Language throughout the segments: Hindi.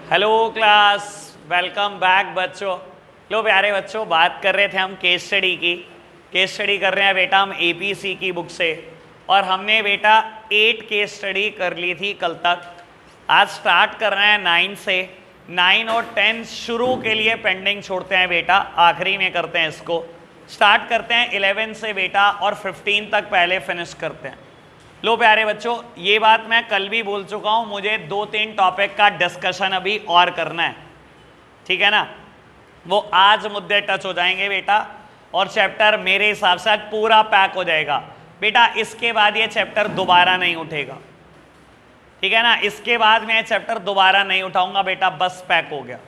हेलो क्लास, वेलकम बैक बच्चों। लो प्यारे बच्चों, बात कर रहे थे हम केस स्टडी की। केस स्टडी कर रहे हैं बेटा हम एपीसी की बुक से, और हमने बेटा 8 केस स्टडी कर ली थी कल तक। आज स्टार्ट कर रहे हैं 9 से। 9 और 10 शुरू के लिए पेंडिंग छोड़ते हैं बेटा, आखिरी में करते हैं इसको। स्टार्ट करते हैं 11 से बेटा, और 15 तक पहले फिनिश करते हैं। लो प्यारे बच्चों, ये बात मैं कल भी बोल चुका हूं, मुझे 2-3 टॉपिक का डिस्कशन अभी और करना है, ठीक है ना। वो आज मुद्दे टच हो जाएंगे बेटा, और चैप्टर मेरे हिसाब से आज पूरा पैक हो जाएगा बेटा। इसके बाद ये चैप्टर दोबारा नहीं उठेगा, ठीक है ना। इसके बाद मैं चैप्टर दोबारा नहीं उठाऊंगा बेटा, बस पैक हो गया,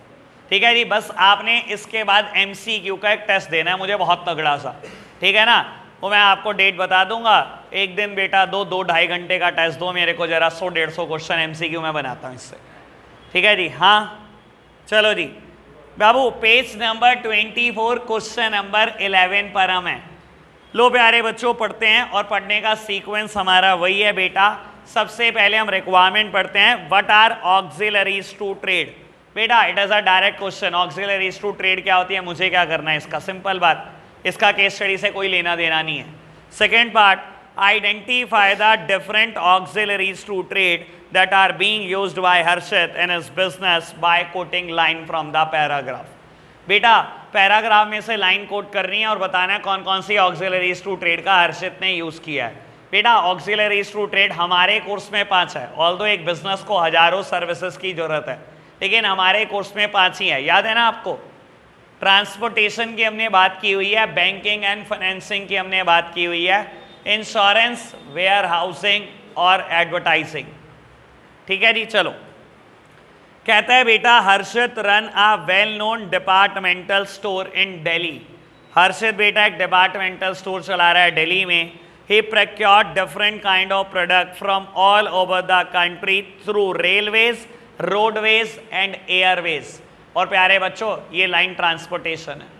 ठीक है जी। बस आपने इसके बाद MCQ का एक टेस्ट देना है मुझे, बहुत तगड़ा सा, ठीक है ना। वो मैं आपको डेट बता दूंगा। एक दिन बेटा 2-2.5 घंटे का टेस्ट दो मेरे को, जरा 100-150 क्वेश्चन MCQ में बनाता हूँ इससे, ठीक है जी। हाँ चलो जी बाबू, पेज नंबर 24 क्वेश्चन नंबर 11 पर हम हैं। लो प्यारे बच्चों, पढ़ते हैं, और पढ़ने का सीक्वेंस हमारा वही है बेटा। सबसे पहले हम रिक्वायरमेंट पढ़ते हैं। What are auxiliaries to trade? बेटा it is a direct question. Auxiliaries to trade क्या होती है, मुझे क्या करना है इसका? सिंपल बात, इसका केस स्टडी से कोई लेना देना नहीं है। Second part, identify the different auxiliaries to trade that are being used by Harshit in his business by quoting line from the paragraph। बेटा पैराग्राफ में से लाइन कोट करनी है और बताना है कौन कौन सी ऑक्सिलरीज टू ट्रेड का हर्षित ने यूज किया है। बेटा ऑक्सिलरीज टू ट्रेड हमारे कोर्स में 5 है। ऑल्दो एक बिजनेस को हजारों सर्विसेज की जरूरत है, लेकिन हमारे कोर्स में 5 ही है, याद है ना आपको। ट्रांसपोर्टेशन की हमने बात की हुई है, बैंकिंग एंड फाइनेंसिंग की हमने बात की हुई है, इंश्योरेंस, वेयर हाउसिंग और एडवर्टाइजिंग, ठीक है जी। चलो, कहता है बेटा Harshit run a well known departmental store in Delhi. Harshit बेटा एक डिपार्टमेंटल स्टोर चला रहा है दिल्ली में। He procured different kind of product from all over the country through railways, roadways and airways. और प्यारे बच्चों, ये लाइन ट्रांसपोर्टेशन है।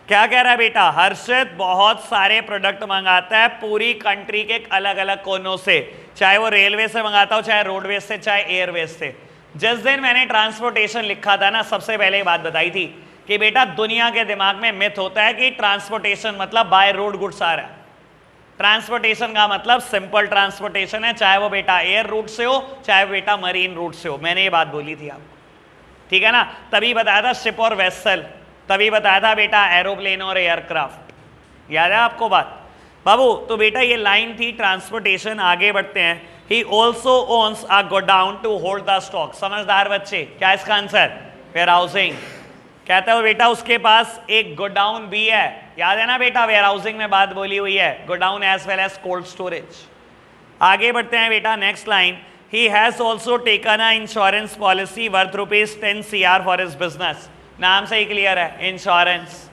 क्या कह रहा है बेटा? हर्षित बहुत सारे प्रोडक्ट मंगाता है पूरी कंट्री के अलग अलग कोनों से, चाहे वो रेलवे से मंगाता हो, चाहे रोडवेज से, चाहे एयरवेज से। जिस दिन मैंने ट्रांसपोर्टेशन लिखा था ना, सबसे पहले बात बताई थी कि बेटा दुनिया के दिमाग में मिथ होता है कि ट्रांसपोर्टेशन मतलब बाय रोड गुड्स आ रहा है। ट्रांसपोर्टेशन का मतलब सिंपल ट्रांसपोर्टेशन है, चाहे वो बेटा एयर रूट से हो, चाहे बेटा मरीन रूट से हो। मैंने ये बात बोली थी आपको, ठीक है ना। तभी बताया था शिप और वेसल, तभी बताया था बेटा एरोप्लेन और एयरक्राफ्ट। याद है आपको बात बाबू? तो बेटा ये लाइन थी ट्रांसपोर्टेशन। आगे बढ़ते हैं। He also owns a godown to hold the stock. समझदार बच्चे, क्या इसका आंसर? Where housing. कहता है बेटा उसके पास एक गोडाउन भी है, याद है ना बेटा, वेयर हाउसिंग में बात बोली हुई है, godown as well as cold storage. आगे बढ़ते हैं बेटा, next line. He has also taken a insurance policy worth ₹10 CR for his business. नाम से ही क्लियर है, insurance.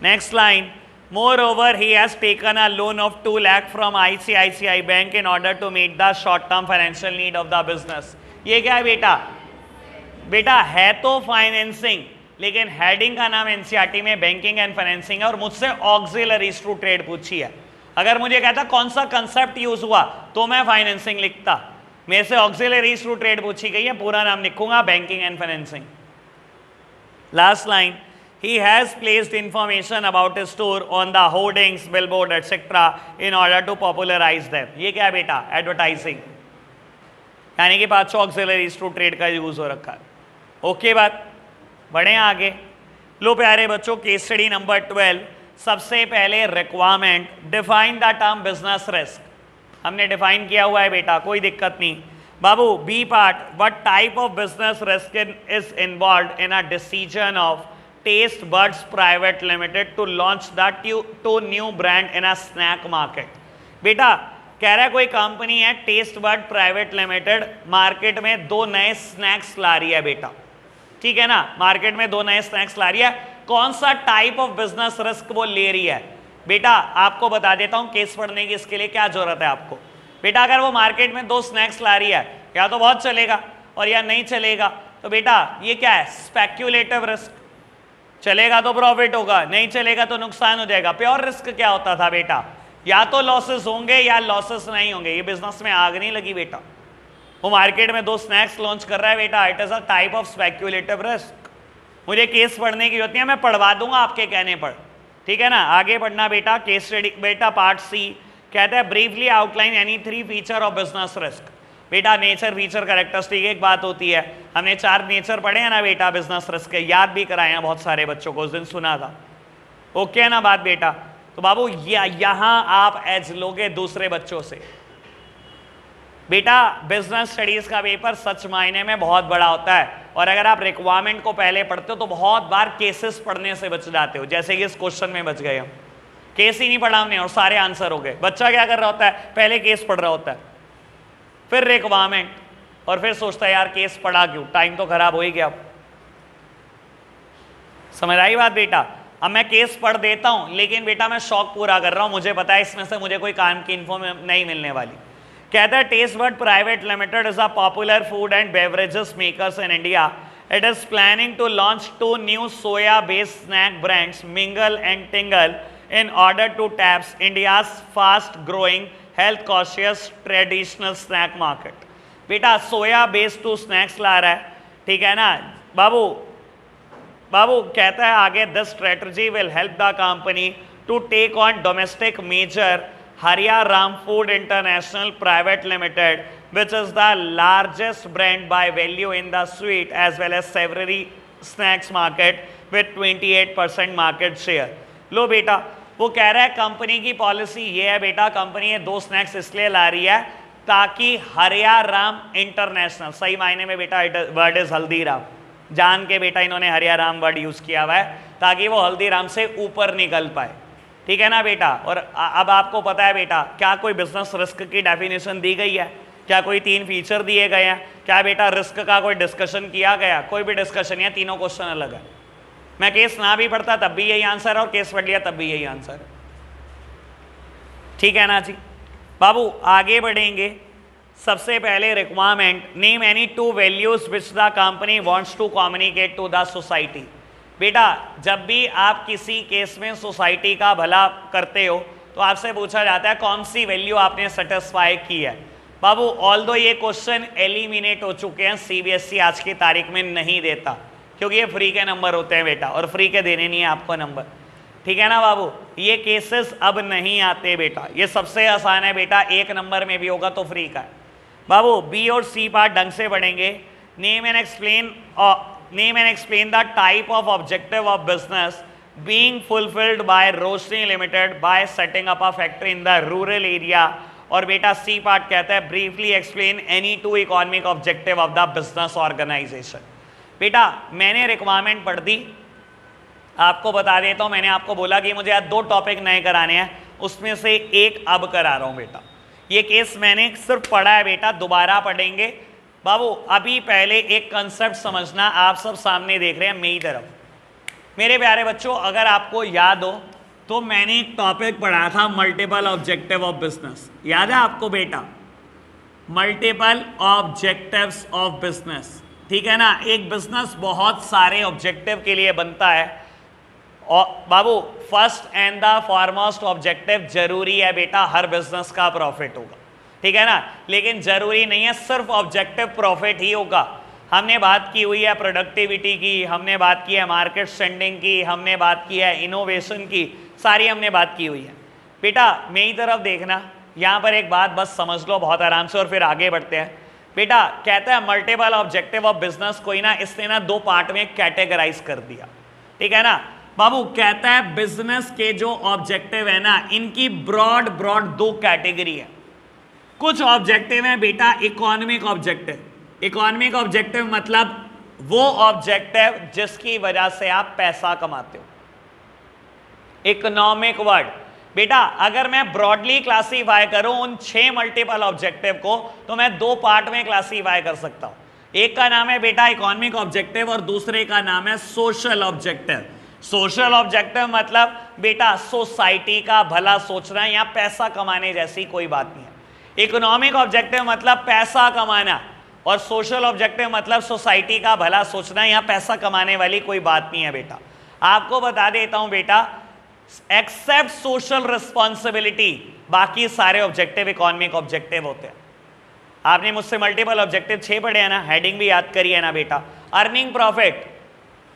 Next line, moreover he has taken a loan of 2 lakh from ICICI bank in order to meet the short term financial need of the business. ये क्या है बेटा? बेटा है तो फाइनेंसिंग, लेकिन हेडिंग का नाम NCERT में बैंकिंग एंड फाइनेंसिंग है, और मुझसे ऑक्सिलरीज टू ट्रेड पूछी है। अगर मुझे कहता कौन सा कंसेप्ट यूज हुआ तो मैं फाइनेंसिंग लिखता, मेरे से ऑक्सिलरीज टू ट्रेड पूछी गई है, पूरा नाम लिखूंगा banking and financing. Last line, he has placed information about his store on the hoardings, billboard, etc. in order to popularize them। ये क्या है बेटा? एडवर्टाइजिंग। यानी कि 5 ऑक्सिलरीज टू ट्रेड का यूज हो रखा है। ओके बात, बढ़े आगे। लो प्यारे बच्चों, केस स्टडी नंबर 12। सबसे पहले requirement, define the term business risk. हमने डिफाइन किया हुआ है बेटा, कोई दिक्कत नहीं बाबू। B part, what type of business risk is involved in a decision of taste birds private limited to launch the 2 new brand in a snack market. बेटा कह रहा है कोई कंपनी है taste bird private limited, market में 2 नए स्नैक्स ला रही है बेटा, ठीक है ना। मार्केट में 2 नए स्नैक्स ला रही है। कौन सा टाइप ऑफ बिजनेस रिस्क वो ले रही है? बेटा आपको बता देता हूं केस पढ़ने की इसके लिए क्या जरूरत है आपको। बेटा अगर वो मार्केट में 2 स्नैक्स ला रही है, या तो बहुत चलेगा और या नहीं चलेगा, तो बेटा ये क्या है? Speculative risk. चलेगा तो प्रॉफिट होगा, नहीं चलेगा तो नुकसान हो जाएगा। प्योर रिस्क क्या होता था बेटा? या तो लॉसेस होंगे या लॉसेस नहीं होंगे। ये बिजनेस में आग नहीं लगी बेटा, वो मार्केट में 2 स्नैक्स लॉन्च कर रहा है बेटा, it is a type of speculative risk. मुझे केस पढ़ने की जरूरत नहीं है, मैं पढ़वा दूंगा आपके कहने पर, ठीक है ना। आगे बढ़ना बेटा, केस स्टडी बेटा पार्ट सी कहता है briefly outline any 3 feature of business risk. बेटा नेचर, फीचर, कैरेक्टरिस्टिक एक बात होती है, हमने 4 नेचर पढ़े हैं ना बेटा बिजनेस रिस्क के, याद भी कराए हैं बहुत सारे बच्चों को, उस दिन सुना था, ओके है ना बात बेटा। तो बाबू यहां आप एज लोगे दूसरे बच्चों से। बेटा बिजनेस स्टडीज का पेपर सच मायने में बहुत बड़ा होता है, और अगर आप रिक्वायरमेंट को पहले पढ़ते हो तो बहुत बार केसेस पढ़ने से बच जाते हो, जैसे कि इस क्वेश्चन में बच गए हम, केस ही नहीं पढ़ा हमने और सारे आंसर हो गए। बच्चा क्या कर रहा होता है, पहले केस पढ़ रहा होता है, फिर रिक्वायरमेंट, और फिर सोचता है यार केस पढ़ा क्यों, टाइम तो खराब हो ही गया। समझ आई बात बेटा। अब मैं केस पढ़ देता हूं, लेकिन बेटा मैं शौक पूरा कर रहा हूं, मुझे पता है इसमें से मुझे कोई काम की इन्फो नहीं मिलने वाली। कहता है taste bud private limited is a popular food and beverages makers in India. It is planning to launch 2 new soya based snack brands mingle and tingle in order to tap India's fast growing health conscious traditional snack market। बेटा सोया बेस्ड 2 स्नैक्स ला रहा है, ठीक है ना बाबू। बाबू कहता है आगे this strategy will help the company to take on domestic major Haldiram food international private limited which is the largest brand by value in the sweet as well as savory snacks market with 28% market share। लो बेटा वो कह रहा है कंपनी की पॉलिसी ये है बेटा, कंपनी ये 2 स्नैक्स इसलिए ला रही है ताकि हरिया राम इंटरनेशनल, सही मायने में बेटा वर्ड इज हल्दीराम, जान के बेटा इन्होंने हरिया राम वर्ड यूज किया हुआ है ताकि वो हल्दीराम से ऊपर निकल पाए, ठीक है ना बेटा। और अब आपको पता है बेटा क्या कोई बिजनेस रिस्क की डेफिनेशन दी गई है, क्या कोई 3 फीचर दिए गए हैं, क्या बेटा रिस्क का कोई डिस्कशन किया गया, कोई भी डिस्कशन है, तीनों क्वेश्चन अलग है। मैं केस ना भी पढ़ता तब भी यही आंसर है और केस पढ़ लिया तब भी यही आंसर है, ठीक है ना जी। बाबू आगे बढ़ेंगे, सबसे पहले requirement, name any 2 values which the company wants to communicate to the society. बेटा जब भी आप किसी केस में सोसाइटी का भला करते हो तो आपसे पूछा जाता है कौन सी वैल्यू आपने सेटिस्फाई की है। बाबू ऑल्दो ये क्वेश्चन एलिमिनेट हो चुके हैं, सीबीएसई आज की तारीख में नहीं देता क्योंकि ये फ्री के नंबर होते हैं बेटा, और फ्री के देने नहीं है आपको नंबर, ठीक है ना बाबू। ये केसेस अब नहीं आते बेटा, ये सबसे आसान है बेटा, 1 नंबर में भी होगा तो फ्री का है। बाबू बी और सी पार्ट ढंग से पढ़ेंगे। Name and explain the type of objective of business being fulfilled by Roshni limited by setting up a factory in the rural area. और बेटा सी पार्ट कहता है briefly explain any 2 economic objective of the business organisation. बेटा मैंने रिक्वायरमेंट पढ़ दी, आपको बता देता हूं, मैंने आपको बोला कि मुझे आज 2 टॉपिक नए कराने हैं, उसमें से एक अब करा रहा हूं बेटा। ये केस मैंने सिर्फ पढ़ा है बेटा, दोबारा पढ़ेंगे। बाबू अभी पहले एक कंसेप्ट समझना, आप सब सामने देख रहे हैं मेरी तरफ। मेरे प्यारे बच्चों अगर आपको याद हो तो मैंने एक टॉपिक पढ़ा था मल्टीपल ऑब्जेक्टिव ऑफ बिजनेस, याद है आपको बेटा, मल्टीपल ऑब्जेक्टिव्स ऑफ बिजनेस, ठीक है ना। एक बिजनेस बहुत सारे ऑब्जेक्टिव के लिए बनता है, और बाबू first and the foremost objective जरूरी है बेटा हर बिजनेस का प्रॉफिट होगा, ठीक है ना, लेकिन जरूरी नहीं है सिर्फ ऑब्जेक्टिव प्रॉफिट ही होगा। हमने बात की हुई है प्रोडक्टिविटी की, हमने बात की है मार्केट स्टैंडिंग की, हमने बात की है इनोवेशन की, सारी हमने बात की हुई है बेटा। मेरी तरफ देखना, यहाँ पर एक बात बस समझ लो बहुत आराम से और फिर आगे बढ़ते हैं। बेटा कहता है मल्टीपल ऑब्जेक्टिव ऑफ बिजनेस कोई ना, इसने ना 2 पार्ट में कैटेगराइज कर दिया, ठीक है ना बाबू। कहता है बिजनेस के जो ऑब्जेक्टिव है ना इनकी ब्रॉड 2 कैटेगरी है। कुछ ऑब्जेक्टिव है बेटा इकोनॉमिक ऑब्जेक्टिव। इकोनॉमिक ऑब्जेक्टिव मतलब वो ऑब्जेक्टिव जिसकी वजह से आप पैसा कमाते हो, इकोनॉमिक वर्ड। बेटा अगर मैं ब्रॉडली क्लासीफाई करूं उन 6 मल्टीपल ऑब्जेक्टिव को तो मैं 2 पार्ट में क्लासीफाई कर सकता हूं। एक का नाम है बेटा इकोनॉमिक ऑब्जेक्टिव और दूसरे का नाम है सोशल ऑब्जेक्टिव। सोशल ऑब्जेक्टिव मतलब बेटा सोसाइटी का भला सोचना या पैसा कमाने जैसी कोई बात नहीं है। इकोनॉमिक ऑब्जेक्टिव मतलब पैसा कमाना, और सोशल ऑब्जेक्टिव मतलब सोसाइटी का भला सोचना या पैसा कमाने वाली कोई बात नहीं है बेटा। आपको बता देता हूं बेटा, एक्सेप्ट सोशल रिस्पॉन्सिबिलिटी बाकी सारे ऑब्जेक्टिव इकोनॉमिक ऑब्जेक्टिव होते हैं। आपने मुझसे मल्टीपल ऑब्जेक्टिव 6 पढ़े हैं ना, हेडिंग भी याद करी है ना बेटा। Earning profit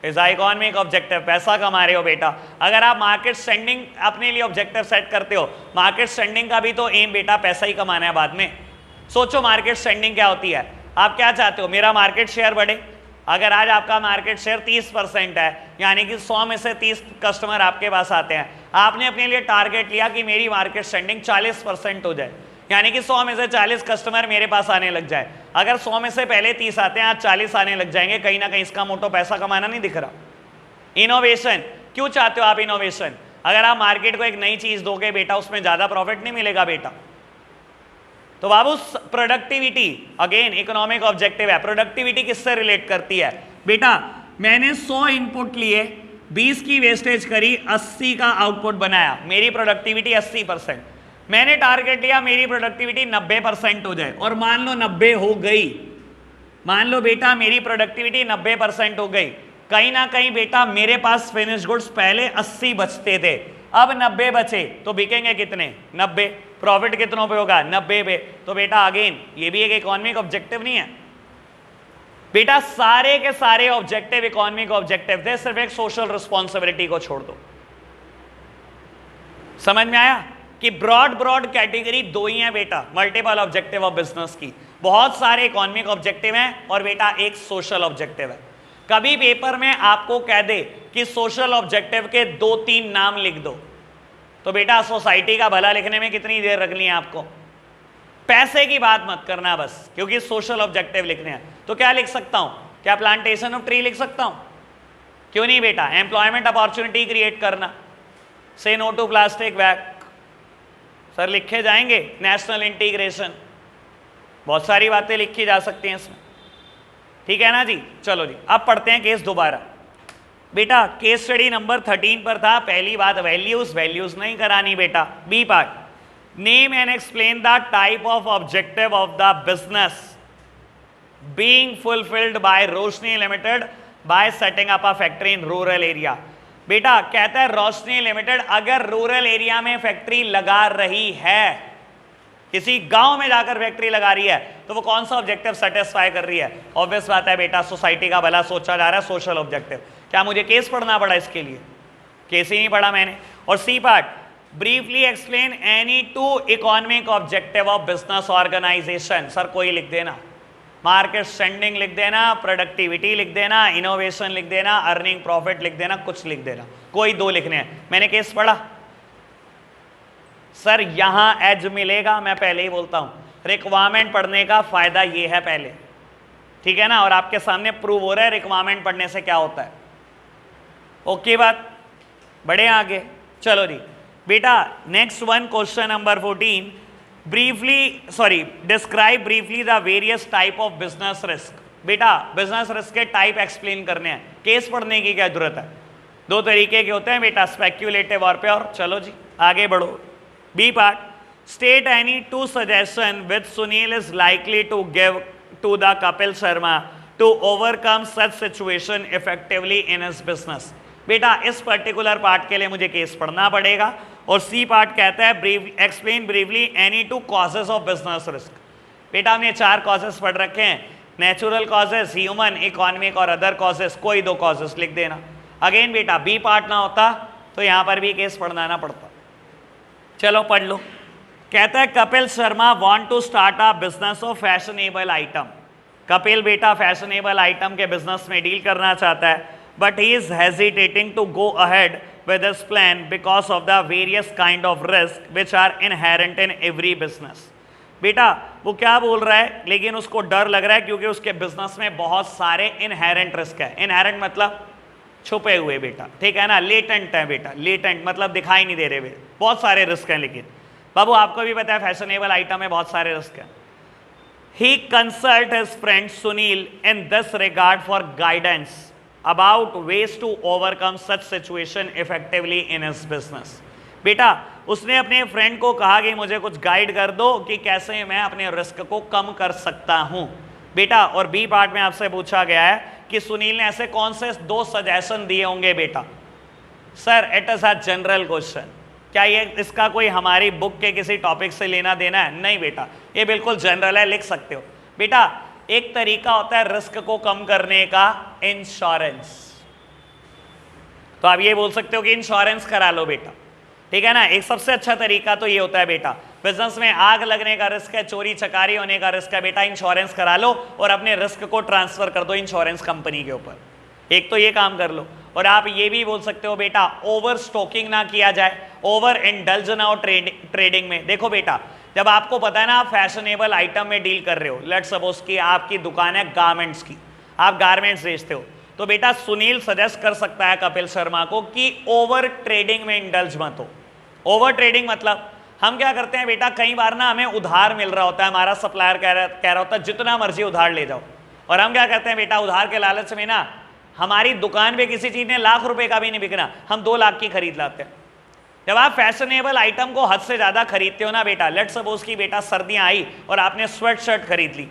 is economic objective, पैसा कमा रहे हो बेटा। अगर आप मार्केट स्टैंडिंग अपने लिए ऑब्जेक्टिव सेट करते हो, मार्केट स्टैंडिंग का भी तो एम बेटा पैसा ही कमाना है बाद में। सोचो मार्केट स्टैंडिंग क्या होती है, आप क्या चाहते हो, मेरा मार्केट शेयर बढ़े। अगर आज आपका मार्केट शेयर 30% है, यानी कि 100 में से 30 कस्टमर आपके पास आते हैं, आपने अपने लिए टारगेट लिया कि मेरी मार्केट स्टैंडिंग 40% हो जाए, यानी कि 100 में से 40 कस्टमर मेरे पास आने लग जाए। अगर 100 में से पहले 30 आते हैं, आज 40 आने लग जाएंगे, कहीं ना कहीं इसका मोटो पैसा कमाना नहीं दिख रहा। इनोवेशन, क्यों चाहते हो आप इनोवेशन? अगर आप मार्केट को एक नई चीज दोगे बेटा, उसमें ज्यादा प्रॉफिट नहीं मिलेगा बेटा। तो बाबू प्रोडक्टिविटी अगेन इकोनॉमिक ऑब्जेक्टिव है। प्रोडक्टिविटी किससे रिलेट करती है बेटा? मैंने 100 इनपुट लिए, 20 की वेस्टेज करी, 80 का आउटपुट बनाया, मेरी प्रोडक्टिविटी 80%। मैंने टारगेट लिया मेरी प्रोडक्टिविटी 90% हो जाए, और मान लो 90 हो गई, मान लो बेटा मेरी प्रोडक्टिविटी 90% हो गई, कहीं ना कहीं बेटा मेरे पास फिनिश गुड्स पहले 80 बचते थे, अब 90 बचे, तो बिकेंगे कितने? 90। प्रॉफिट कितनों पे होगा? 90 पे। तो बेटा अगेन ये भी एक इकोनॉमिक ऑब्जेक्टिव नहीं है बेटा, सारे के सारे ऑब्जेक्टिव इकोनॉमिक ऑब्जेक्टिव थे, सिर्फ एक सोशल रिस्पॉन्सिबिलिटी को छोड़ दो। समझ में आया कि ब्रॉड कैटेगरी दो ही है बेटा, मल्टीपल ऑब्जेक्टिव ऑफ बिजनेस की। बहुत सारे इकोनॉमिक ऑब्जेक्टिव हैं और बेटा एक सोशल ऑब्जेक्टिव है। कभी पेपर में आपको कह दे कि सोशल ऑब्जेक्टिव के 2-3 नाम लिख दो, तो बेटा सोसाइटी का भला लिखने में कितनी देर रखनी है आपको? पैसे की बात मत करना बस, क्योंकि सोशल ऑब्जेक्टिव लिखने हैं। तो क्या लिख सकता हूं? क्या प्लांटेशन ऑफ ट्री लिख सकता हूं? क्यों नहीं बेटा? एम्प्लॉयमेंट अपॉर्चुनिटी क्रिएट करना, say no to plastic bag, sir लिखे जाएंगे। नेशनल इंटीग्रेशन, बहुत सारी बातें लिखी जा सकती हैं इसमें, ठीक है ना जी। चलो जी अब पढ़ते हैं केस दोबारा। बेटा केस स्टडी नंबर 13 पर था, पहली बात वैल्यूज नहीं करानी बेटा। B part, name and explain the type of objective of the business being fulfilled by Roshni limited by setting up a factory in rural area. बेटा कहता है रोशनी लिमिटेड अगर रूरल एरिया में फैक्ट्री लगा रही है, किसी गांव में जाकर फैक्ट्री लगा रही है, तो वो कौन सा ऑब्जेक्टिव सेटिस्फाई कर रही है? ऑब्वियस बात है बेटा, सोसाइटी का भला सोचा जा रहा है, सोशल ऑब्जेक्टिव। क्या मुझे केस पढ़ना पड़ा इसके लिए? केस ही नहीं पढ़ा मैंने। और C part, briefly explain any 2 economic objective of business organisation. Sir कोई लिख देना, मार्केट स्टैंडिंग लिख देना, प्रोडक्टिविटी लिख देना, इनोवेशन लिख देना, अर्निंग प्रॉफिट लिख देना, कुछ लिख देना, कोई 2 लिखने हैं। मैंने केस पढ़ा सर, यहां एज मिलेगा, मैं पहले ही बोलता हूं। रिक्वायरमेंट पढ़ने का फायदा ये है पहले, ठीक है ना, और आपके सामने प्रूव हो रहा है रिक्वायरमेंट पढ़ने से क्या होता है। ओके बात, बढ़े आगे। चलो जी बेटा next one, question number 14, describe briefly the various type of business risk. बेटा बिजनेस रिस्क के टाइप एक्सप्लेन करने हैं, केस पढ़ने की क्या जरूरत है? 2 तरीके के होते हैं बेटा, स्पेक्यूलेटिव और प्योर। चलो जी आगे बढ़ो। B part, state any 2 suggestion which Sunil is likely to give to the Kapil Sharma to overcome such situation effectively in his business. बेटा इस पर्टिकुलर पार्ट के लिए मुझे केस पढ़ना पड़ेगा। और सी पार्ट कहता है explain briefly any 2 causes of business risk. बेटा हमने 4 कॉजेज पढ़ रखे हैं, नेचुरल कॉजेज, ह्यूमन, इकोनॉमिक और अदर कॉजेज, कोई 2 कॉजेज लिख देना। अगेन बेटा बी पार्ट ना होता तो यहां पर भी केस पढ़ना ना पड़ता। चलो पढ़ लो। कहता है Kapil Sharma want to start a business of fashionable item. Kapil बेटा फैशनेबल आइटम के बिजनेस में डील करना चाहता है, but he is hesitating to go ahead with his plan because of the various kind of risk which are inherent in every business। बेटा वो क्या बोल रहा है, लेकिन उसको डर लग रहा है क्योंकि उसके बिजनेस में बहुत सारे इनहेरेंट रिस्क है। इनहेरेंट मतलब छुपे हुए बेटा, ठीक है ना, लेटेंट है बेटा, लेटेंट मतलब दिखाई नहीं दे रहे बेटा, बहुत सारे रिस्क हैं। लेकिन बाबू आपको भी पता है फैशनेबल आइटम में बहुत सारे रिस्क हैं। He consult his friend Sunil in this regard for guidance about ways to overcome such situation effectively in his business। बेटा उसने अपने फ्रेंड को कहा कि मुझे कुछ गाइड कर दो कि कैसे मैं अपने रिस्क को कम कर सकता हूं। बेटा और बी पार्ट में आपसे पूछा गया है कि सुनील ने ऐसे कौन से 2 सजेशन दिए होंगे बेटा। Sir it is a general question, क्या ये इसका कोई हमारी बुक के किसी टॉपिक से लेना देना है? नहीं बेटा, ये बिल्कुल जनरल है, लिख सकते हो बेटा। एक तरीका होता है रिस्क को कम करने का, इंश्योरेंस। तो आप ये बोल सकते हो कि इंश्योरेंस करा लो बेटा, ठीक है ना। एक सबसे अच्छा तरीका तो ये होता है बेटा, बिजनेस में आग लगने का रिस्क है, चोरी चकारी होने का रिस्क है बेटा, इंश्योरेंस करा लो और अपने रिस्क को ट्रांसफर कर दो इंश्योरेंस कंपनी के ऊपर। एक तो ये काम कर लो। और आप ये भी बोल सकते हो बेटा, ओवर स्टॉकिंग ना किया जाए, ओवर इंडल्ज ना हो ट्रेडिंग में। देखो बेटा, जब आपको पता है ना आप फैशनेबल आइटम में डील कर रहे हो, लेट्स सपोज कि आपकी दुकान है गारमेंट्स की, आप गारमेंट्स बेचते हो, तो बेटा सुनील सजेस्ट कर सकता है कपिल शर्मा को कि ओवर ट्रेडिंग में इंडल्ज मत हो। ओवर ट्रेडिंग मतलब हम क्या करते हैं बेटा, कई बार ना हमें उधार मिल रहा होता है, हमारा सप्लायर कह रहा होता है जितना मर्जी उधार ले जाओ, और हम क्या करते हैं बेटा, उधार के लालच में ना हमारी दुकान पे किसी चीज ने लाख रुपए का भी नहीं बिकना, हम 2 लाख की खरीद लाते हैं। जब आप फैशनेबल आइटम को हद से ज्यादा खरीदते हो ना बेटा, लेट सपोज की बेटा सर्दियां आई और आपने स्वेट शर्ट खरीद ली,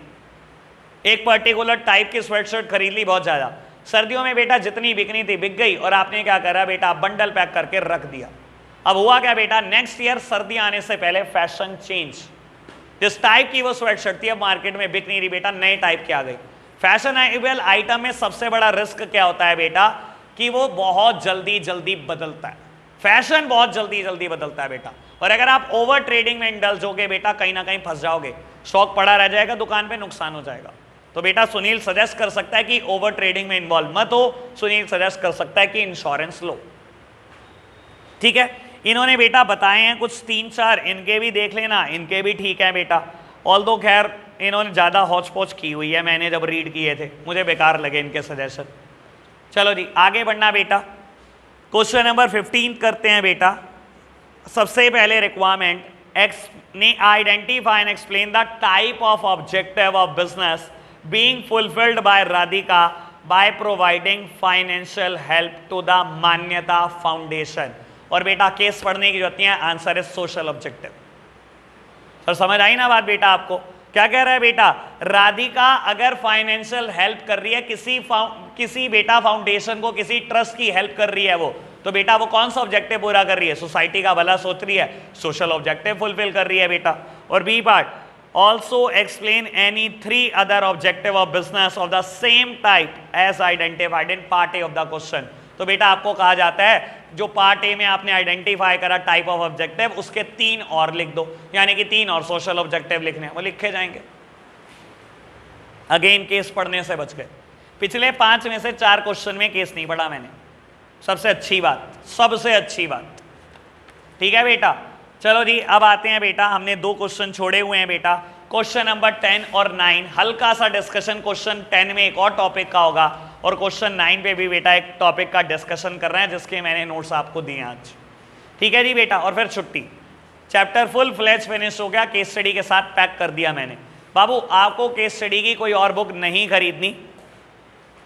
एक पर्टिकुलर टाइप की स्वेट शर्ट खरीद ली बहुत ज्यादा, सर्दियों में बेटा जितनी बिकनी थी बिक गई, और आपने क्या करा बेटा, बंडल पैक करके रख दिया। अब हुआ क्या बेटा, नेक्स्ट ईयर सर्दियां आने से पहले फैशन चेंज, जिस टाइप की वो स्वेट शर्ट थी अब मार्केट में बिक नहीं रही बेटा, नए टाइप की आ गई। फैशनेबल आइटम में सबसे बड़ा रिस्क क्या होता है बेटा, कि वो बहुत जल्दी जल्दी बदलता है, फैशन बहुत जल्दी जल्दी बदलता है बेटा। और अगर आप ओवर ट्रेडिंग में इंडल्ज होगे बेटा, कहीं ना कहीं फंस जाओगे, स्टॉक पड़ा रह जाएगा दुकान पे, नुकसान हो जाएगा। तो बेटा सुनील सजेस्ट कर सकता है कि ओवर ट्रेडिंग में इन्वॉल्व मत हो, सुनील सजेस्ट कर सकता है कि इंश्योरेंस लो, ठीक है। इन्होंने बेटा बताए हैं कुछ 3-4, इनके भी देख लेना, इनके भी ठीक है बेटा। ऑल्दो खैर इन्होंने ज़्यादा हौच पौच की हुई है, मैंने जब रीड किए थे मुझे बेकार लगे इनके सजेशन। चलो जी आगे बढ़ना बेटा, क्वेश्चन नंबर 15 करते हैं बेटा। सबसे पहले requirement, identify and explain the type of objective of business being fulfilled by Radhika by providing financial help to the Manyata foundation. और बेटा केस पढ़ने की जरूरत नहीं है, answer is social objective. Sir समझ आई ना बात बेटा आपको? क्या कह रहा है बेटा, राधिका अगर फाइनेंशियल हेल्प कर रही है किसी बेटा फाउंडेशन को, किसी ट्रस्ट की हेल्प कर रही है वो, तो बेटा वो कौन सा ऑब्जेक्टिव पूरा कर रही है, सोसाइटी का भला सोच रही है, सोशल ऑब्जेक्टिव फुलफिल कर रही है बेटा। और B part, also explain any 3 other objective of business of the same type as identified in part A of the question. तो बेटा आपको कहा जाता है जो पार्ट ए में आपने आइडेंटिफाई करा टाइप ऑफ ऑब्जेक्टिव, उसके 3 और लिख दो, यानी कि 3 और सोशल ऑब्जेक्टिव लिखने, वो लिखे जाएंगे। अगेन केस पढ़ने से बच गए, पिछले 5 में से 4 क्वेश्चन में केस नहीं पढ़ा मैंने, सबसे अच्छी बात, सबसे अच्छी बात, ठीक है बेटा। चलो जी अब आते हैं बेटा, हमने 2 क्वेश्चन छोड़े हुए हैं बेटा, क्वेश्चन नंबर 10 और 9, हल्का सा डिस्कशन क्वेश्चन 10 में एक और टॉपिक का होगा, और क्वेश्चन 9 पे भी बेटा एक टॉपिक का डिस्कशन कर रहे हैं जिसके मैंने नोट्स आपको दिए आज, ठीक है जी बेटा। और फिर छुट्टी, चैप्टर फुल फ्लेज फिनिश हो गया, केस स्टडी के साथ पैक कर दिया मैंने। बाबू आपको केस स्टडी की कोई और बुक नहीं खरीदनी,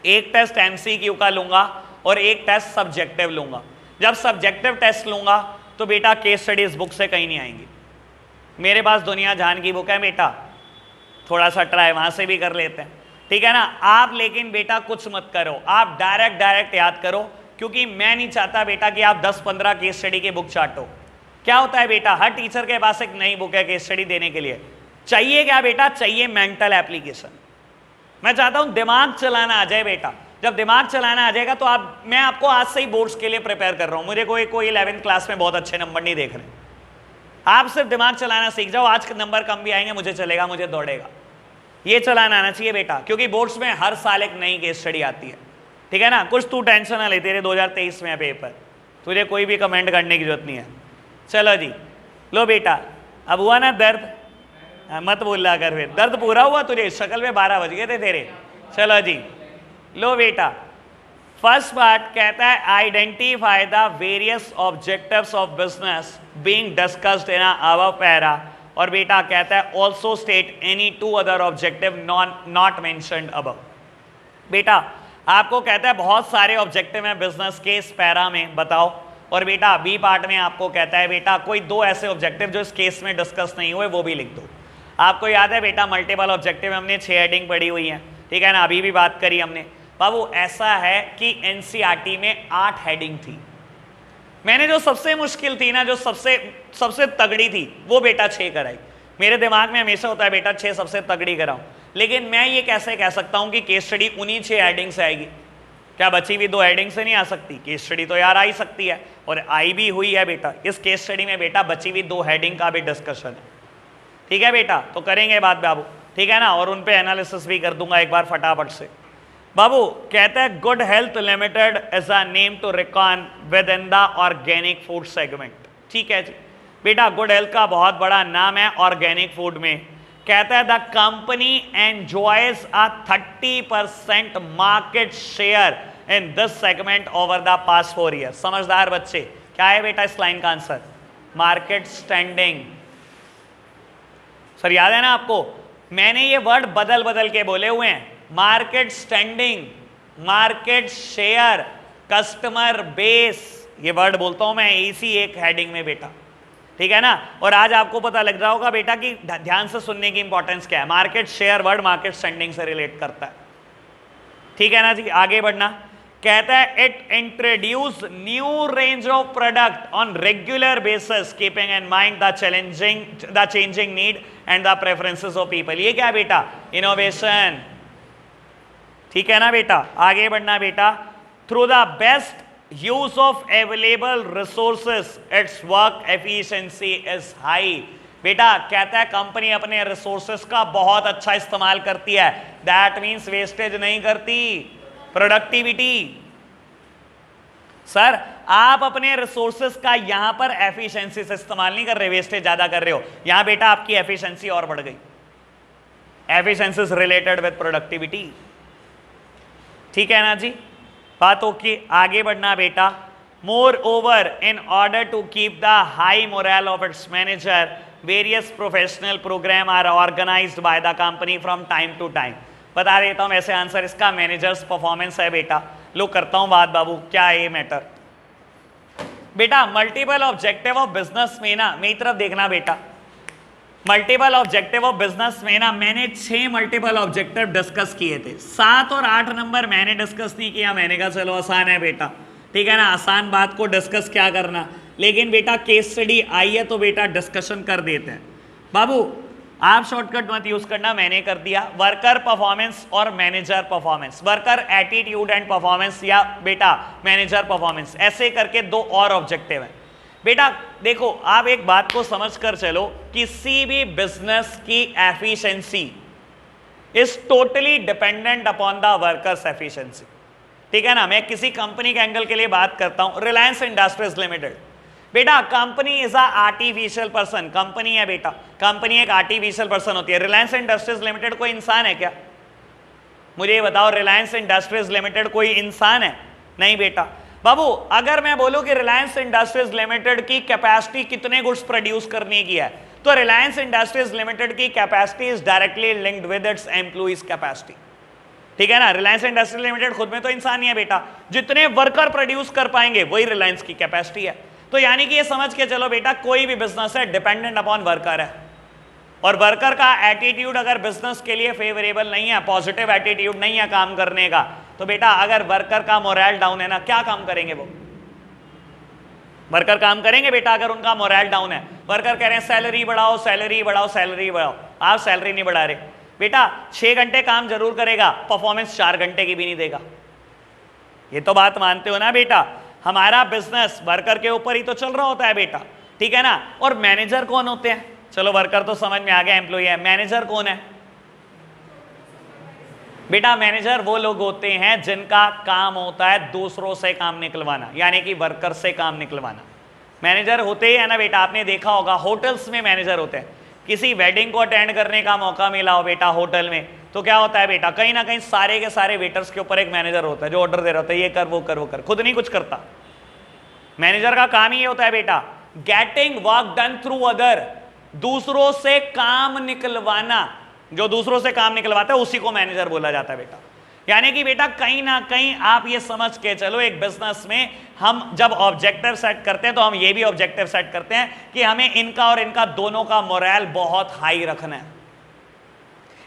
एक टेस्ट एमसीक्यू का लूंगा और एक टेस्ट सब्जेक्टिव लूंगा। जब सब्जेक्टिव टेस्ट लूंगा तो बेटा केस स्टडी इस बुक से कहीं नहीं आएंगी, मेरे पास दुनिया जहान की बुक है बेटा, थोड़ा सा ट्राई वहां से भी कर लेते हैं, ठीक है ना। आप लेकिन बेटा कुछ मत करो, आप डायरेक्ट याद करो, क्योंकि मैं नहीं चाहता बेटा कि आप 10-15 केस स्टडी की बुक चाटो। क्या होता है बेटा, हर टीचर के पास एक नई बुक है केस स्टडी देने के लिए, चाहिए क्या बेटा, चाहिए मेंटल एप्लीकेशन। मैं चाहता हूं दिमाग चलाना आ जाए बेटा, जब दिमाग चलाना आ जाएगा तो मैं आपको आज से ही बोर्ड्स के लिए प्रिपेयर कर रहा हूं, मुझे कोई 11th क्लास में बहुत अच्छे नंबर नहीं देख रहे, आप सिर्फ दिमाग चलाना सीख जाओ, आज के नंबर कम भी आएंगे मुझे चलेगा, मुझे दौड़ेगा, ये चलाना आना चाहिए बेटा, क्योंकि बोर्ड्स में हर साल एक नई केस स्टडी आती है, ठीक है ना। कुछ तू टेंशन ना ले, तेरे 2023 में है पेपर, तुझे कोई भी कमेंट करने की जरूरत नहीं है। चलो जी लो बेटा, अब हुआ ना दर्द, मत बोल रहा कर, फिर दर्द पूरा हुआ तुझे, शक्ल में 12 बज गए थे तेरे। चलो जी लो बेटा, फर्स्ट पार्ट कहता है identify the various objectives of business being discussed in above para, और बेटा कहता है also state any 2 other objective not mentioned above. बेटा आपको कहता है बहुत सारे ऑब्जेक्टिव हैं बिजनेस के इस पैरा में, बताओ। और बेटा बी पार्ट में आपको कहता है बेटा कोई 2 ऐसे ऑब्जेक्टिव जो इस केस में डिस्कस नहीं हुए वो भी लिख दो। आपको याद है बेटा मल्टीपल ऑब्जेक्टिव हमने 6 हेडिंग पढ़ी हुई है, ठीक है ना, अभी भी बात करी हमने। बाबू ऐसा है कि एनसीईआरटी में 8 हेडिंग थी, मैंने जो सबसे मुश्किल थी ना, जो सबसे सबसे तगड़ी थी, वो बेटा 6 कराई। मेरे दिमाग में हमेशा होता है बेटा 6 सबसे तगड़ी कराऊं, लेकिन मैं ये कैसे कह सकता हूं कि केस स्टडी उन्हीं 6 हेडिंग से आएगी? क्या बची हुई 2 हेडिंग से नहीं आ सकती? केस स्टडी तो यार आ ही सकती है, और आई भी हुई है बेटा। इस केस स्टडी में बेटा बची हुई 2 हेडिंग का भी डिस्कशन है। ठीक है बेटा, तो करेंगे बात बाबू, ठीक है ना, और उन पे एनालिसिस भी कर दूंगा एक बार फटाफट से। बाबू कहता है good health limited is a name to reckon with in the organic food segment. ठीक है जी बेटा, गुड हेल्थ का बहुत बड़ा नाम है ऑर्गेनिक फूड में। कहता है the company enjoys a 30% market share in this segment over the past 4 years. समझदार बच्चे, क्या है बेटा इस लाइन का आंसर? Market standing. सर याद है ना आपको, मैंने ये वर्ड बदल बदल के बोले हुए हैं। Market standing, market share, customer base, ये वर्ड बोलता हूं मैं इसी एक हेडिंग में बेटा। ठीक है ना, और आज आपको पता लग रहा होगा बेटा कि ध्यान से सुनने की इंपॉर्टेंस क्या है। Market share word market standing से रिलेट करता है। ठीक है ना जी, आगे बढ़ना। कहता है it introduce new range of product on regular basis keeping in mind the changing need and the preferences of people. ये क्या बेटा? इनोवेशन। ठीक है ना बेटा, आगे बढ़ना बेटा। Through the best use of available resources it's work efficiency is high. बेटा कहता है कंपनी अपने रिसोर्सेस का बहुत अच्छा इस्तेमाल करती है, दैट मींस वेस्टेज नहीं करती, प्रोडक्टिविटी। सर आप अपने रिसोर्सेस का यहां पर एफिशिएंसी से इस्तेमाल नहीं कर रहे, वेस्टेज ज्यादा कर रहे हो। यहां बेटा आपकी एफिशिएंसी और बढ़ गई। Efficiency is related with productivity. ठीक है ना जी, बात ओके, आगे बढ़ना बेटा। Moreover in order to keep the high morale of its manager various professional programme are organised by the company from time to time. बता देता हूं वैसे आंसर इसका मैनेजर्स परफॉर्मेंस है बेटा। लो करता हूं बात बाबू, क्या है ये मैटर? बेटा मल्टीपल ऑब्जेक्टिव ऑफ बिजनेस में ना, मेरी तरफ देखना बेटा, मल्टीपल ऑब्जेक्टिव ऑफ बिजनेस में ना मैंने 6 मल्टीपल ऑब्जेक्टिव डिस्कस किए थे। 7 और 8 नंबर मैंने डिस्कस नहीं किया। मैंने कहा चलो आसान है बेटा, ठीक है ना, आसान बात को डिस्कस क्या करना। लेकिन बेटा केस स्टडी आई है तो बेटा डिस्कशन कर देते हैं। बाबू आप शॉर्टकट मत यूज करना, मैंने कर दिया। वर्कर परफॉर्मेंस और manager performance, worker attitude and performance या बेटा मैनेजर परफॉर्मेंस, ऐसे करके 2 और ऑब्जेक्टिव है। बेटा देखो आप एक बात को समझ कर चलो, किसी भी बिजनेस की efficiency is totally dependent upon the workers efficiency. ठीक है ना, मैं किसी कंपनी के एंगल के लिए बात करता हूं, रिलायंस इंडस्ट्रीज लिमिटेड। बेटा company is a artificial person, company है बेटा, कंपनी एक आर्टिफिशियल पर्सन होती है। रिलायंस इंडस्ट्रीज लिमिटेड कोई इंसान है क्या? मुझे ये बताओ, रिलायंस इंडस्ट्रीज लिमिटेड कोई इंसान है? नहीं बेटा। बाबू अगर मैं बोलूं कि रिलायंस इंडस्ट्रीज लिमिटेड की कैपेसिटी कितने गुड्स प्रोड्यूस करने की है, तो रिलायंस इंडस्ट्रीज लिमिटेड की capacity is directly linked with its employees capacity. ठीक है ना, रिलायंस इंडस्ट्रीज लिमिटेड खुद में तो इंसान ही है बेटा, जितने वर्कर प्रोड्यूस कर पाएंगे वही रिलायंस की कैपेसिटी है। तो यानी कि ये समझ के चलो बेटा, कोई भी बिजनेस है डिपेंडेंट अपॉन वर्कर है, और वर्कर का एटीट्यूड अगर बिजनेस के लिए फेवरेबल नहीं है, पॉजिटिव एटीट्यूड नहीं है काम करने का, तो बेटा अगर वर्कर का मोरल डाउन है ना, क्या काम करेंगे वो? वर्कर काम करेंगे बेटा अगर उनका मोरल डाउन है। वर्कर कह रहे हैं सैलरी बढ़ाओ सैलरी बढ़ाओ सैलरी बढ़ाओ, आप सैलरी नहीं बढ़ा रहे बेटा। 6 घंटे काम जरूर करेगा, परफॉर्मेंस 4 घंटे की भी नहीं देगा। ये तो बात मानते हो ना बेटा, हमारा बिजनेस वर्कर के ऊपर ही तो चल रहा होता है बेटा। ठीक है ना, और मैनेजर कौन होते हैं? चलो वर्कर तो समझ में आ गया, एम्प्लॉय है। मैनेजर कौन है बेटा? मैनेजर वो लोग होते हैं जिनका काम होता है दूसरों से काम निकलवाना, यानी कि वर्कर से काम निकलवाना। मैनेजर होते ही है ना बेटा, आपने देखा होगा होटल्स में मैनेजर होते हैं। किसी वेडिंग को अटेंड करने का मौका मिला हो बेटा होटल में, तो क्या होता है बेटा, कहीं ना कहीं सारे के सारे वेटर्स के ऊपर एक मैनेजर होता है जो ऑर्डर दे रहा होता है, ये कर वो कर वो कर, खुद नहीं कुछ करता। मैनेजर का काम ही ये होता है बेटा, getting work done through other, दूसरों से काम निकलवाना। जो दूसरों से काम निकलवाता है उसी को मैनेजर बोला जाता है बेटा। यानी कि बेटा कहीं ना कहीं आप ये समझ के चलो, एक बिजनेस में हम जब ऑब्जेक्टिव सेट करते हैं तो हम ये भी ऑब्जेक्टिव सेट करते हैं कि हमें इनका और इनका दोनों का मोरल बहुत हाई रखना है।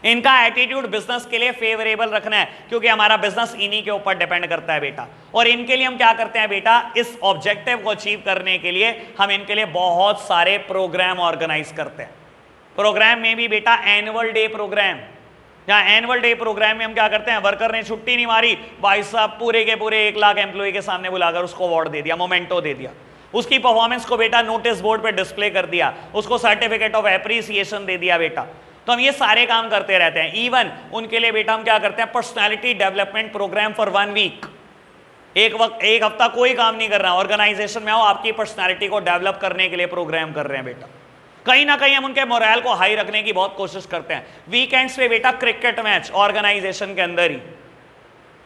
इनका एटीट्यूड बिजनेस के लिए फेवरेबल रखना है, क्योंकि हमारा बिजनेस इन्हीं के ऊपर डिपेंड करता है बेटा। और इनके लिए हम क्या करते हैं बेटा, इस ऑब्जेक्टिव को अचीव करने के लिए हम इनके लिए बहुत सारे प्रोग्राम ऑर्गेनाइज करते हैं। प्रोग्राम में भी बेटा एनुअल डे प्रोग्राम, जहां एनुअल डे प्रोग्राम में हम क्या करते हैं, वर्कर ने छुट्टी नहीं मारी, भाई साहब पूरे के पूरे 1 लाख एम्प्लॉय के सामने बुलाकर उसको अवार्ड दे दिया, मोमेंटो दे दिया, उसकी परफॉर्मेंस को बेटा नोटिस बोर्ड पे डिस्प्ले कर दिया, उसको सर्टिफिकेट ऑफ एप्रिसिएशन दे दिया बेटा। तो हम ये सारे काम करते रहते हैं। इवन उनके लिए बेटा हम क्या करते हैं, personality development programme for 1 week. एक हफ्ता कोई काम नहीं कर रहा, ऑर्गेनाइजेशन में आओ, आपकी पर्सनालिटी को डेवलप करने के लिए प्रोग्राम कर रहे हैं बेटा। कहीं ना कहीं हम उनके मोरल को हाई रखने की बहुत कोशिश करते हैं। वीकेंड्स पे बेटा क्रिकेट मैच ऑर्गेनाइजेशन के अंदर ही।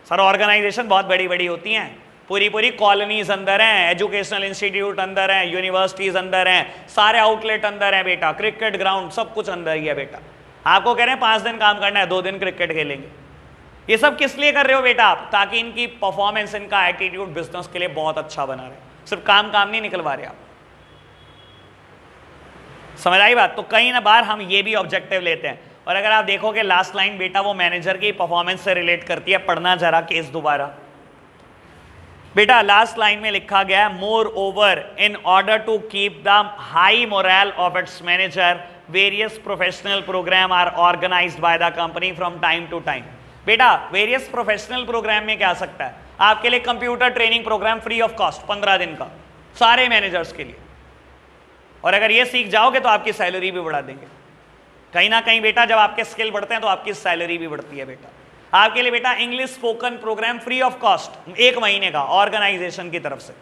सर ऑर्गेनाइजेशन बहुत बड़ी बड़ी होती हैं, पूरी पूरी कॉलोनीज अंदर हैं, एजुकेशनल इंस्टीट्यूट अंदर हैं, यूनिवर्सिटीज अंदर हैं, सारे आउटलेट अंदर हैं बेटा, क्रिकेट ग्राउंड सब कुछ अंदर ही है बेटा। आपको कह रहे हैं 5 दिन काम करना है, 2 दिन क्रिकेट खेलेंगे। ये सब किस लिए कर रहे हो बेटा आप, ताकि इनकी परफॉर्मेंस, इनका एटीट्यूड बिजनेस के लिए बहुत अच्छा बना रहे। सिर्फ काम नहीं निकलवा रहे आप, समझ आई बात। तो कई ना बार हम ये भी ऑब्जेक्टिव लेते हैं। और अगर आप देखोगे लास्ट लाइन बेटा वो मैनेजर की परफॉर्मेंस से रिलेट करती है, पढ़ना जरा केस दोबारा बेटा। लास्ट लाइन में लिखा गया है, moreover in order to keep the high morale of its manager various professional programme are organised by the company from time to time. बेटा वेरियस प्रोफेशनल प्रोग्राम में क्या आ सकता है, आपके लिए computer training programme free of cost 15 दिन का, सारे मैनेजर्स के लिए। और अगर ये सीख जाओगे तो आपकी सैलरी भी बढ़ा देंगे। कहीं ना कहीं बेटा जब आपके स्किल बढ़ते हैं तो आपकी सैलरी भी बढ़ती है बेटा। आपके लिए बेटा English spoken programme free of cost 1 महीने का ऑर्गेनाइजेशन की तरफ से।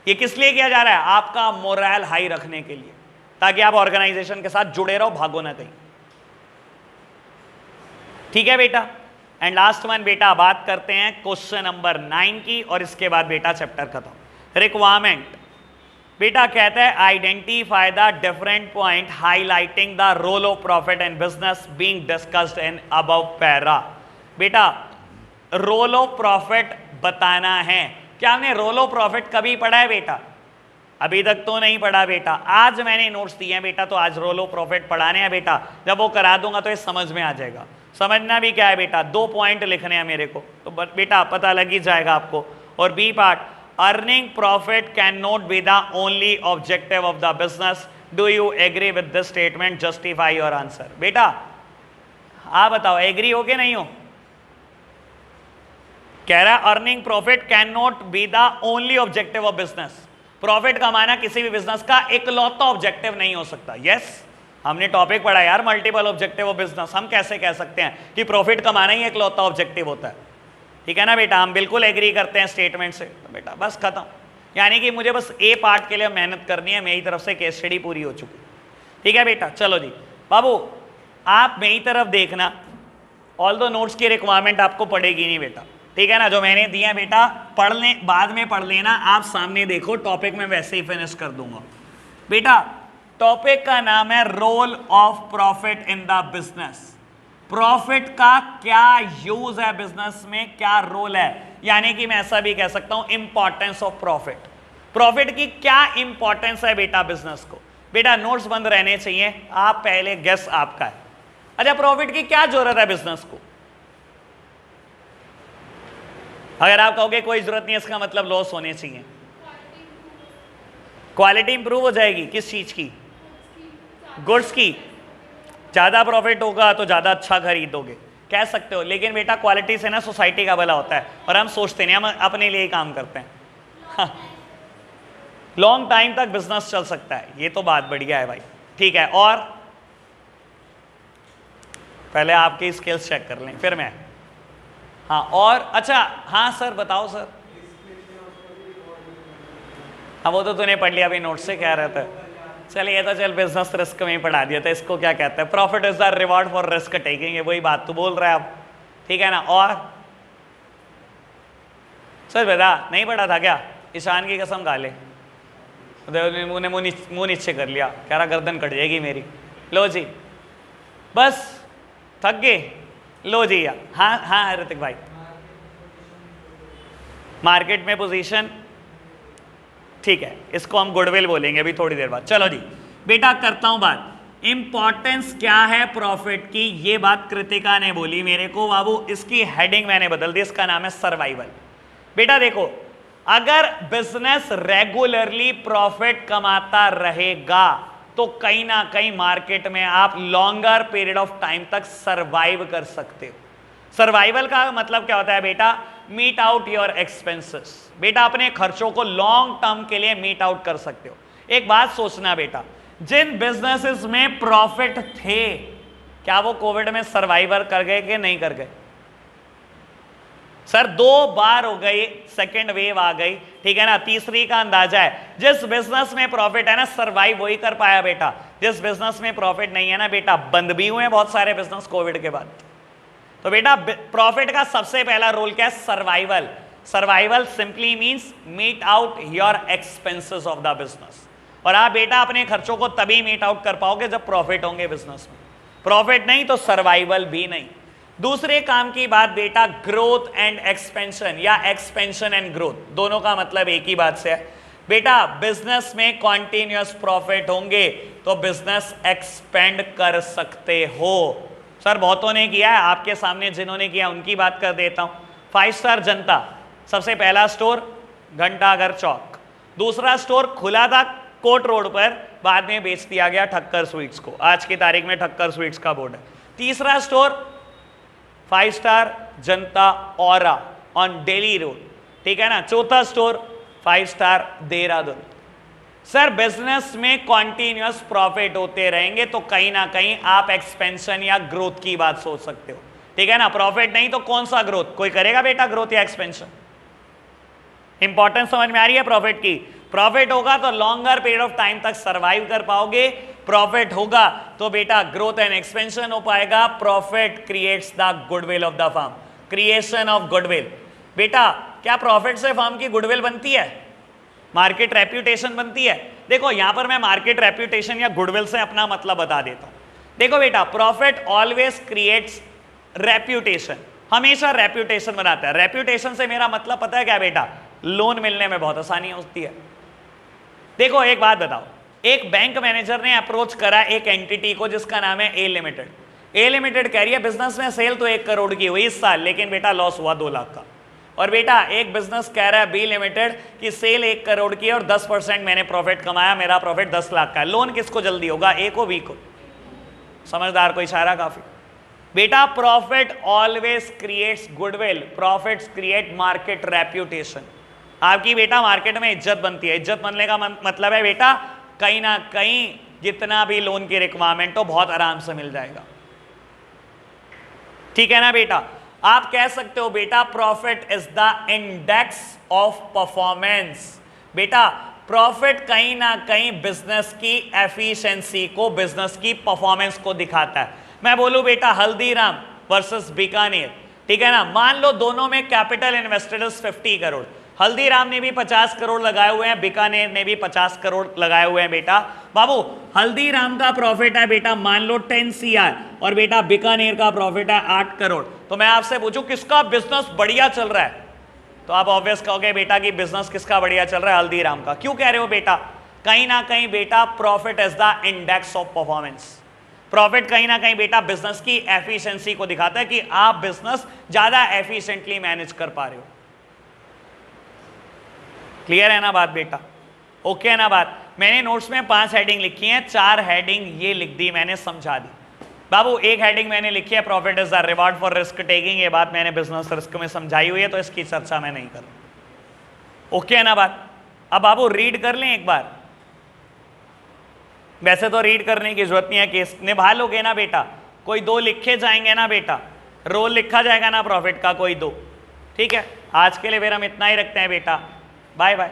ये किस लिए किया जा रहा है, आपका मोरल हाई रखने के लिए, ताकि आप ऑर्गेनाइजेशन के साथ जुड़े रहो, भागो ना कहीं। ठीक है बेटा। एंड लास्ट वन बेटा बात करते हैं क्वेश्चन नंबर 9 की, और इसके बाद बेटा चैप्टर खत्म। रिक्वायरमेंट बेटा कहता है identify the different point highlighting the role of profit and business being discussed in above para. बेटा रोल ऑफ प्रॉफिट बताना है। क्या हमने रोल ऑफ प्रॉफिट कभी पढ़ा है बेटा, अभी तक तो नहीं पढ़ा बेटा। आज मैंने नोट्स दिए हैं बेटा, तो आज रोल ऑफ प्रॉफिट पढ़ाने हैं बेटा। जब वो करा दूंगा तो ये समझ में आ जाएगा। समझना भी क्या है बेटा, 2 पॉइंट लिखने हैं मेरे को, तो बेटा पता लग ही जाएगा आपको। और B part, earning profit cannot be the only objective of the business. Do you agree with this statement? Justify your answer. बेटा आप बताओ एग्री हो कि नहीं हो। कह रहा है earning profit can not be the only objective of business. Profit कमाना किसी भी बिजनेस का इकलौता ऑब्जेक्टिव नहीं हो सकता। यस हमने टॉपिक पढ़ा यार, मल्टीपल ऑब्जेक्टिव ऑफ बिजनेस। हम कैसे कह सकते हैं कि प्रॉफिट कमाना ही इकलौता ऑब्जेक्टिव होता है। ठीक है ना बेटा, हम बिल्कुल एग्री करते हैं स्टेटमेंट से। तो बेटा बस खत्म, यानी कि मुझे बस ए पार्ट के लिए मेहनत करनी है। मेरी तरफ से केस स्टडी पूरी हो चुकी। ठीक है बेटा, चलो जी बाबू आप मेरी तरफ देखना। ऑल दो नोट्स की रिक्वायरमेंट आपको पड़ेगी नहीं बेटा, ठीक है ना। जो मैंने दिया बेटा पढ़ ले, बाद में पढ़ लेना। आप सामने देखो, टॉपिक में वैसे ही फिनिश कर दूंगा बेटा। टॉपिक का नाम है role of profit in the business. Profit का क्या यूज है बिजनेस में, क्या रोल है, यानी कि मैं ऐसा भी कह सकता हूं इंपॉर्टेंस ऑफ प्रॉफिट। प्रॉफिट की क्या इंपॉर्टेंस है बेटा बिजनेस को। बेटा नोट्स बंद रहने चाहिए, आप पहले गेस आपका है। अच्छा प्रॉफिट की क्या जरूरत है बिजनेस को। अगर आप कहोगे कोई जरूरत नहीं है, इसका मतलब लॉस होने चाहिए। क्वालिटी इंप्रूव हो जाएगी, किस चीज की, गुड्स की। ज्यादा प्रॉफिट होगा तो ज्यादा अच्छा खरीदोगे, कह सकते हो। लेकिन बेटा क्वालिटी से ना सोसाइटी का भला होता है, और हम सोचते नहीं, हम अपने लिए ही काम करते हैं। लॉन्ग टाइम तक बिजनेस चल सकता है, ये तो बात बढ़िया है भाई। ठीक है, और पहले आपकी स्किल्स चेक कर लें फिर मैं। हाँ और अच्छा, हाँ सर बताओ सर। हाँ वो तो तूने पढ़ लिया अभी नोट से, क्या रहता है। चलिए ये तो चल बिजनेस रिस्क में ही पढ़ा दिया था। इसको क्या कहते हैं, profit is the reward for risk taking. वही बात तू बोल रहा है अब, ठीक है ना। और सर बेटा नहीं पढ़ा था क्या, ईशान की कसम खा ले। मुंह नीचे कर लिया, कह रहा गर्दन कट जाएगी मेरी। लो जी बस थक गए, लो जी। हाँ हाँ ऋतिक भाई, मार्केट में पोजीशन, ठीक है, इसको हम गुडविल बोलेंगे अभी थोड़ी देर बाद। चलो जी बेटा करता हूं बात। इंपॉर्टेंस क्या है प्रॉफिट की, ये बात कृतिका ने बोली मेरे को। बाबू इसकी हेडिंग मैंने बदल दी, इसका नाम है सर्वाइवल। बेटा देखो, अगर बिजनेस रेगुलरली प्रॉफिट कमाता रहेगा तो कहीं ना कहीं मार्केट में आप लॉन्गर पीरियड ऑफ टाइम तक सर्वाइव कर सकते हो। सर्वाइवल का मतलब क्या होता है बेटा? Meet out your expenses. बेटा अपने खर्चों को लॉन्ग टर्म के लिए मीट आउट कर सकते हो। एक बात सोचना बेटा, जिन बिजनेसेस में प्रॉफिट थे, क्या वो कोविड में सर्वाइवर कर गए कि नहीं कर गए? सर 2 बार हो गई, सेकेंड वेव आ गई, ठीक है ना, तीसरी का अंदाजा है। जिस बिजनेस में प्रॉफिट है ना, सर्वाइव वही कर पाया बेटा। जिस बिजनेस में प्रॉफिट नहीं है ना बेटा, बंद भी हुए बहुत सारे बिजनेस कोविड के बाद। तो बेटा प्रॉफिट का सबसे पहला रोल क्या है? Survival. Survival simply means meet out your expenses of the business. और आप बेटा अपने खर्चों को तभी मीट आउट कर पाओगे जब प्रॉफिट होंगे बिजनेस में। प्रॉफिट नहीं तो सर्वाइवल भी नहीं। दूसरे काम की बात बेटा, ग्रोथ एंड एक्सपेंशन या एक्सपेंशन एंड ग्रोथ, दोनों का मतलब एक ही बात से है बेटा। बिजनेस में कॉन्टिन्यूअस प्रॉफिट होंगे तो बिजनेस एक्सपेंड कर सकते हो। सर बहुतों ने किया है, आपके सामने जिन्होंने किया उनकी बात कर देता हूं। 5 स्टार जनता, सबसे पहला स्टोर घंटाघर चौक, दूसरा स्टोर खुला था कोट रोड पर, बाद में बेच दिया गया ठक्कर स्वीट्स को। आज की तारीख में ठक्कर स्वीट्स का बोर्ड है। तीसरा store 5 star Janata aura on daily road, ठीक है ना। चौथा store 5 star Dehradun. Sir business में कॉन्टिन्यूअस प्रॉफिट होते रहेंगे तो कहीं ना कहीं आप एक्सपेंशन या ग्रोथ की बात सोच सकते हो, ठीक है ना। प्रॉफिट नहीं तो कौन सा ग्रोथ? कोई करेगा बेटा ग्रोथ या एक्सपेंशन? इंपॉर्टेंस समझ में आ रही है प्रॉफिट की? प्रॉफिट होगा तो लॉन्गर पीरियड ऑफ टाइम तक सर्वाइव कर पाओगे। प्रॉफिट होगा तो बेटा ग्रोथ एंड एक्सपेंशन हो पाएगा। Profit creates the goodwill of the firm, creation of goodwill. बेटा क्या प्रॉफिट से फर्म की गुडविल बनती है? मार्केट रेप्यूटेशन बनती है। देखो यहां पर मैं मार्केट रेप्यूटेशन या गुडविल से अपना मतलब बता देता हूं। देखो बेटा, प्रॉफिट ऑलवेज क्रिएट्स रेप्यूटेशन, हमेशा रेप्यूटेशन बनाता है। रेप्यूटेशन से मेरा मतलब पता है क्या बेटा? लोन मिलने में बहुत आसानी होती है। देखो एक बात बताओ, एक बैंक मैनेजर ने अप्रोच करा एक एंटिटी को जिसका नाम है ए लिमिटेड। ए लिमिटेड कह रही है बिजनेस में सेल तो 1 करोड़ की हुई इस साल, लेकिन बेटा लॉस हुआ 2 लाख का। और बेटा एक बिजनेस कह रहा है बी लिमिटेड कि सेल 1 करोड़ की है और 10% मैंने प्रॉफिट कमाया, मेरा प्रॉफिट 10 लाख का है। लोन किसको जल्दी होगा, ए को बी को? समझदार को इशारा काफी। बेटा profit always creates goodwill, profits create market reputation. आपकी बेटा मार्केट में इज्जत बनती है। इज्जत बनने का मतलब है बेटा कहीं ना कहीं जितना भी लोन की रिक्वायरमेंट हो बहुत आराम से मिल जाएगा, ठीक है ना बेटा। आप कह सकते हो बेटा profit is the index of performance. बेटा प्रॉफिट कहीं ना कहीं बिजनेस की एफिशिएंसी को, बिजनेस की परफॉर्मेंस को दिखाता है। मैं बोलूं बेटा हल्दीराम वर्सेस बीकानेर, ठीक है ना। मान लो दोनों में कैपिटल इन्वेस्टेड 50 करोड़। हल्दीराम ने भी 50 करोड़ लगाए हुए हैं, बीकानेर ने भी 50 करोड़ लगाए हुए हैं। बेटा बाबू हल्दीराम का प्रॉफिट है बेटा मान लो 10 CR और बेटा बीकानेर का प्रॉफिट है 8 करोड़। तो मैं आपसे पूछूं किसका बिजनेस बढ़िया चल रहा है, तो आप ऑब्वियस कहोगे बेटा कि बिजनेस किसका बढ़िया चल रहा है, हल्दीराम का। क्यों कह रहे हो बेटा? कहीं ना कहीं बेटा profit is the index of performance. Profit कहीं ना कहीं बेटा बिजनेस की एफिशिएंसी को दिखाता है कि आप बिजनेस ज्यादा एफिशिएंटली मैनेज कर पा रहे हो। क्लियर है ना बात बेटा? ओके है ना बात? मैंने नोट्स में 5 हेडिंग लिखी हैं, 4 हेडिंग ये लिख दी मैंने, समझा दी। बाबू एक हेडिंग मैंने लिखी है profit is the reward for risk taking. ये बात मैंने बिजनेस रिस्क में समझाई हुई है तो इसकी चर्चा मैं नहीं करूं। ओके है ना बात? अब बाबू रीड कर लें एक बार। वैसे तो रीड करने की जरूरत नहीं है, केस निभा लोगे ना बेटा। कोई 2 लिखे जाएंगे ना बेटा, रोल लिखा जाएगा ना प्रॉफिट का, कोई 2। ठीक है, आज के लिए फिर हम इतना ही रखते हैं बेटा। Bye bye.